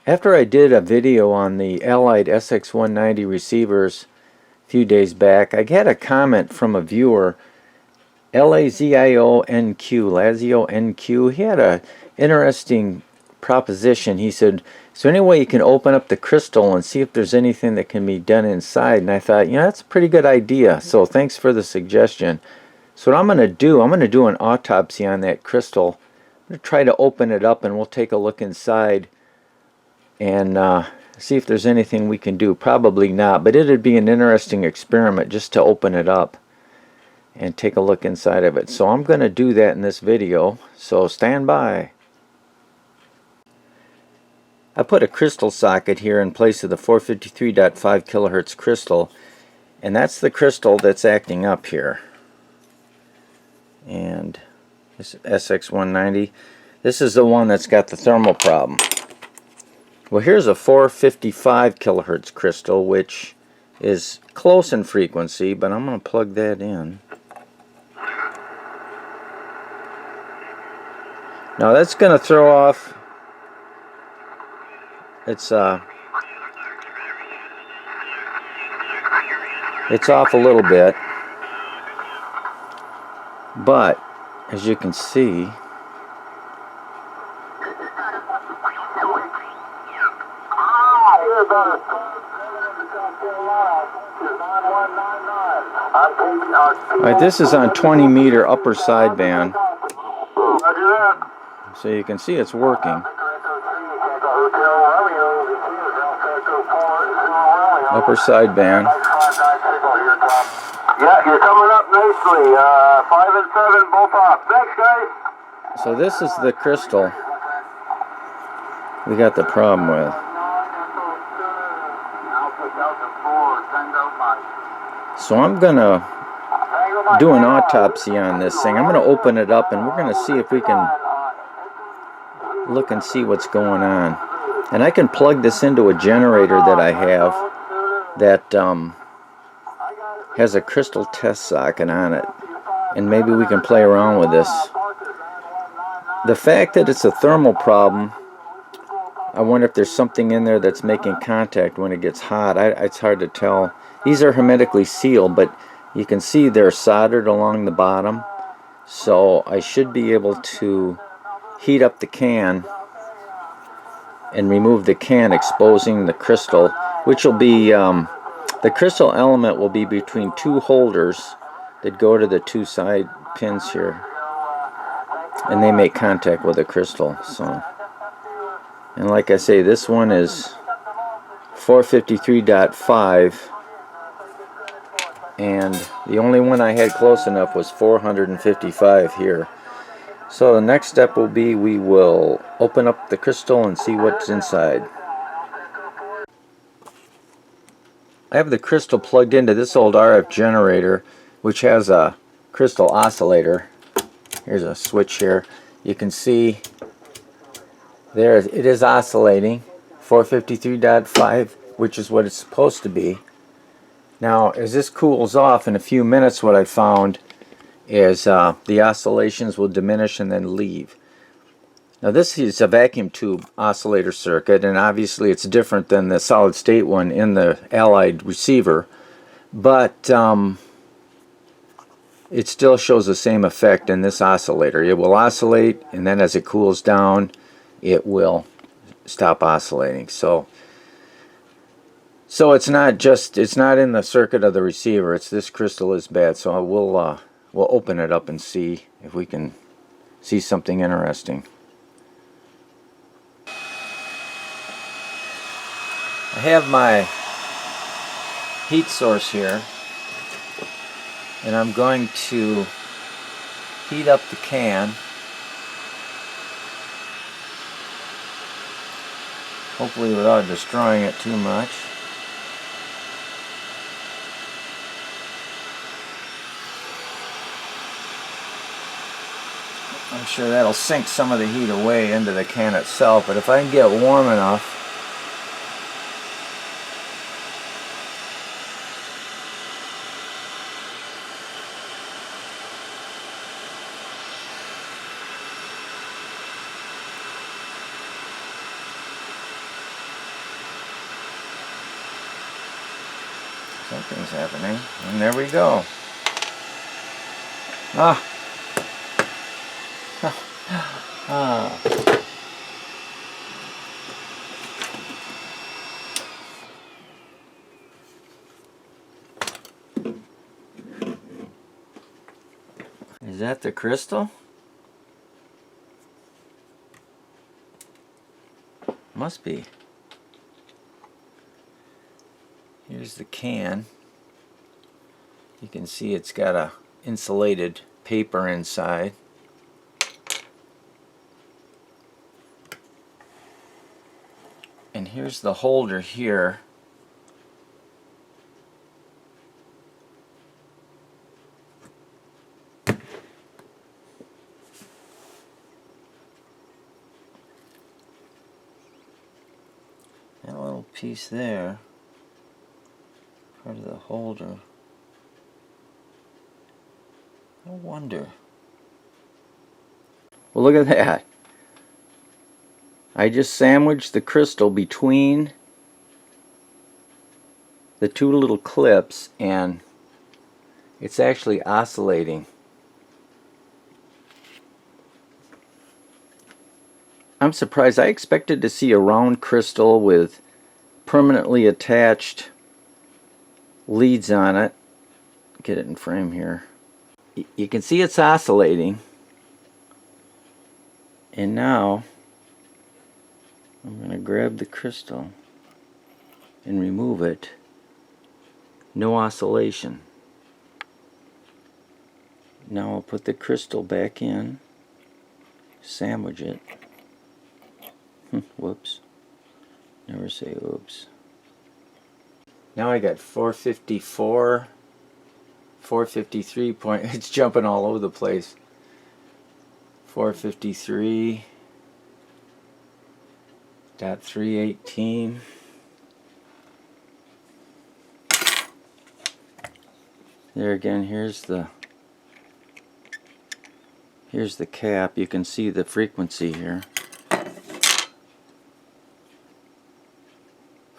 After I did a video on the Allied SX190 receivers a few days back, I had a comment from a viewer, Lazio NQ. He had an interesting proposition. He said, is there any way you can open up the crystal and see if there's anything that can be done inside? And I thought, that's a pretty good idea. So thanks for the suggestion. So what I'm going to do an autopsy on that crystal. I'm going to try to open it up and we'll take a look inside and see if there's anything we can do. Probably not, but it'd be an interesting experiment just to open it up and take a look inside of it. So I'm going to do that in this video, so stand by. I put a crystal socket here in place of the 453.5 kilohertz crystal, and that's the crystal that's acting up here. And this SX190, this is the one that's got the thermal problem. Well, here's a 455 kilohertz crystal, which is close in frequency, but I'm going to plug that in. Now that's going to throw off, it's off a little bit, but as you can see, alright, this is on 20 meter upper sideband, so you can see it's working. Upper sideband. Yeah, you're coming up nicely. 5 and 7, both off. Thanks, guys. So this is the crystal we got the problem with. So I'm gonna do an autopsy on this thing. I'm gonna open it up and we're gonna see if we can look and see what's going on. And I can plug this into a generator that I have that has a crystal test socket on it, and maybe we can play around with this. The fact that it's a thermal problem, I wonder if there's something in there that's making contact when it gets hot. It's hard to tell. These are hermetically sealed, but you can see they're soldered along the bottom, so I should be able to heat up the can and remove the can, exposing the crystal, which will be the crystal element will be between two holders that go to the two side pins here, and they make contact with the crystal. So, and like I say, this one is 453.5, and the only one I had close enough was 455 here. So the next step will be we will open up the crystal and see what's inside. I have the crystal plugged into this old RF generator, which has a crystal oscillator. Here's a switch here. You can see there it is oscillating 453.5, which is what it's supposed to be. Now as this cools off in a few minutes, what I found is the oscillations will diminish and then leave. Now this is a vacuum tube oscillator circuit, and obviously it's different than the solid state one in the Allied receiver, but it still shows the same effect in this oscillator. It will oscillate, and then as it cools down it will stop oscillating. So it's not in the circuit of the receiver. It's this crystal is bad. So we'll open it up and see if we can see something interesting. I have my heat source here, and I'm going to heat up the can. Hopefully without destroying it too much. I'm sure that'll sink some of the heat away into the can itself, but if I can get warm enough, Something's happening. And there we go. Ah. Ah. Is that the crystal? Must be. Here's the can. You can see it's got a insulated paper inside. And here's the holder here. That little piece there, part of the holder. I wonder. Well, look at that. I just sandwiched the crystal between the two little clips and it's actually oscillating. I'm surprised. I expected to see a round crystal with permanently attached leads on it. Get it in frame here. You can see it's oscillating. And now I'm going to grab the crystal and remove it. No oscillation. Now I'll put the crystal back in, sandwich it. Whoops. Never say oops. Now I got 454, 453 point. It's jumping all over the place. 453.318. There again, here's the cap. You can see the frequency here.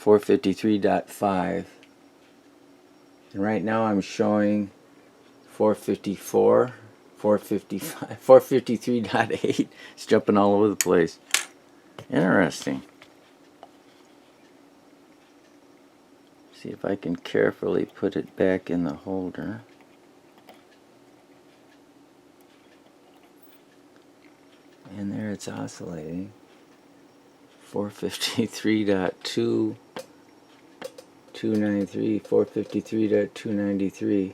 453.5. And right now I'm showing 454, 455, 453.8. It's jumping all over the place. Interesting. See if I can carefully put it back in the holder. And there it's oscillating. 453.2, 293, 453.293.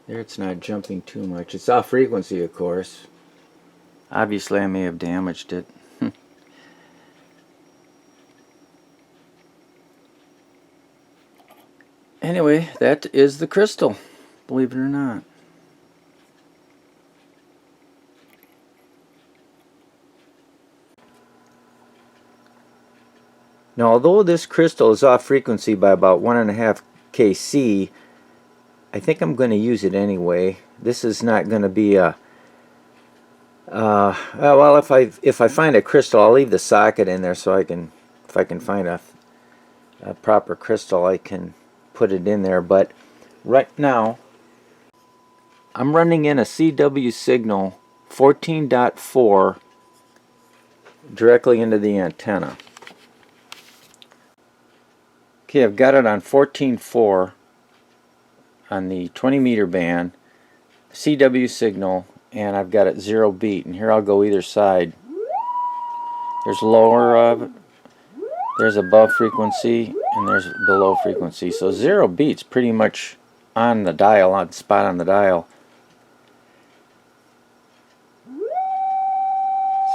There it's not jumping too much. It's off frequency, of course. Obviously I may have damaged it. Anyway, that is the crystal, believe it or not. Now, although this crystal is off frequency by about 1.5 kc, I think I'm going to use it anyway. This is not going to be a well, if I find a crystal, I'll leave the socket in there so I can, if I can find a proper crystal, I can put it in there. But right now I'm running in a CW signal 14.4 directly into the antenna. Okay, I've got it on 14.4 on the 20 meter band, CW signal, and I've got it 0 beat. And here I'll go either side. There's lower of it, there's above frequency, and there's below frequency. So 0 beats pretty much on the dial, on spot on the dial.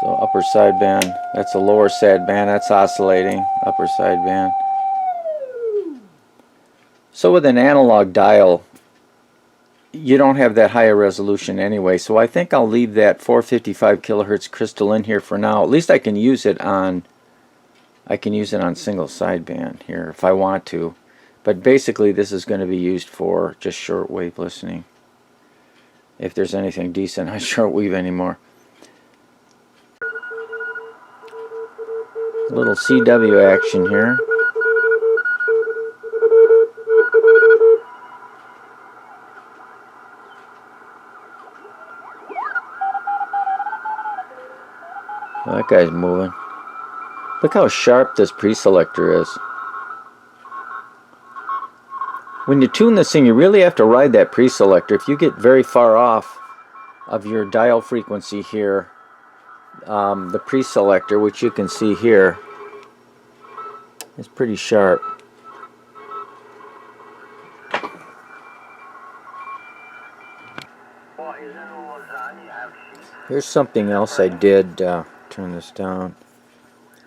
So upper sideband, that's the lower sideband, that's oscillating, upper sideband. So with an analog dial, you don't have that higher resolution anyway, so I think I'll leave that 455 kilohertz crystal in here for now. At least I can use it on single sideband here if I want to. But basically this is going to be used for just shortwave listening, if there's anything decent on shortwave anymore. A little CW action here. That guy's moving. Look how sharp this pre-selector is. When you tune this thing, you really have to ride that pre-selector. If you get very far off of your dial frequency here, the pre-selector, which you can see here, is pretty sharp. Here's something else I did. Turn this down.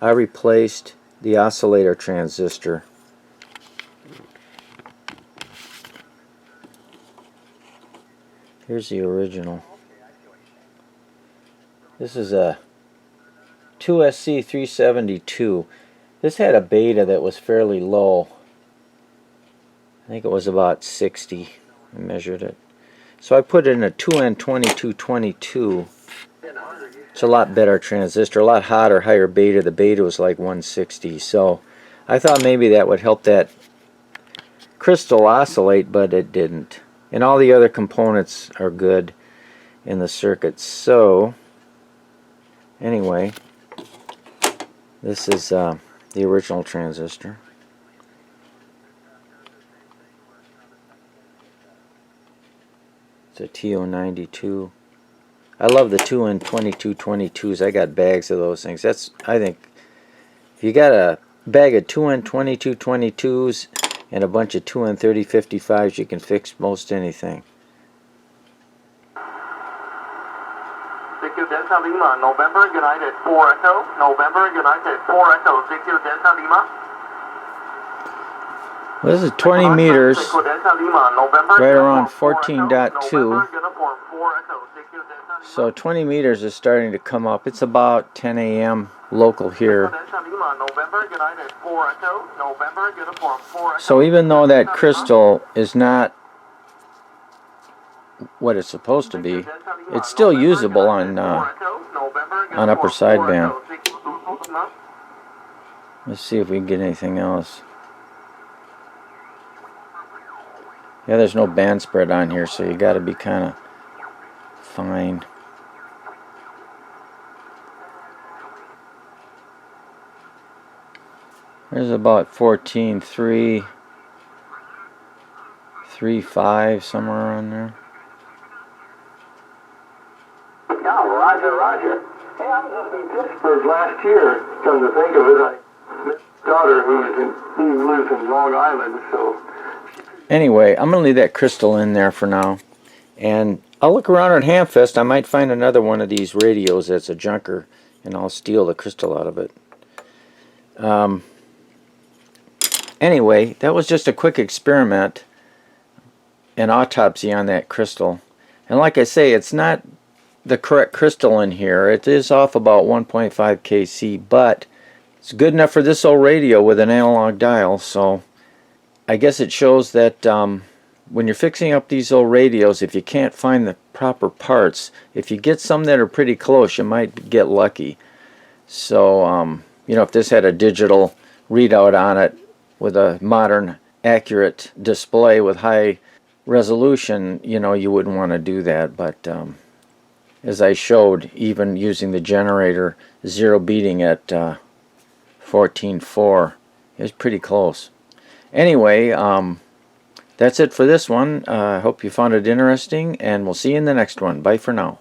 I replaced the oscillator transistor. Here's the original. This is a 2SC372. This had a beta that was fairly low. I think it was about 60. I measured it. So I put it in a 2N2222. It's a lot better transistor, a lot hotter, higher beta. The beta was like 160. So I thought maybe that would help that crystal oscillate, but it didn't. And all the other components are good in the circuit. So anyway, this is the original transistor. It's a TO92. I love the 2N2222s. I got bags of those things. That's, I think, if you got a bag of 2N2222s and a bunch of 2N3055s, you can fix most anything. CQ Delta Lima, November United 4 Echo, November United 4 Echo, CQ Delta Lima. Well, this is 20 meters, right around 14.2. So 20 meters is starting to come up. It's about 10 a.m. local here. So even though that crystal is not what it's supposed to be, it's still usable on upper sideband. Let's see if we can get anything else. Yeah, there's no band spread on here, so you got to be kind of fine. There's about 14.3, 3.5, somewhere around there. Yeah, Roger, Roger. Hey, I was just in Pittsburgh last year. Come to think of it, my daughter who lives in Long Island, so. Anyway, I'm going to leave that crystal in there for now. And I'll look around at Hamfest. I might find another one of these radios that's a junker, and I'll steal the crystal out of it. Anyway, that was just a quick experiment, an autopsy on that crystal. And like I say, it's not the correct crystal in here. It is off about 1.5 kc, but it's good enough for this old radio with an analog dial. So I guess it shows that when you're fixing up these old radios, if you can't find the proper parts, if you get some that are pretty close, you might get lucky. So you know, if this had a digital readout on it with a modern accurate display with high resolution, you know, you wouldn't want to do that. But as I showed, even using the generator, zero beating at 14.4 is pretty close. Anyway, that's it for this one. I hope you found it interesting, and we'll see you in the next one. Bye for now.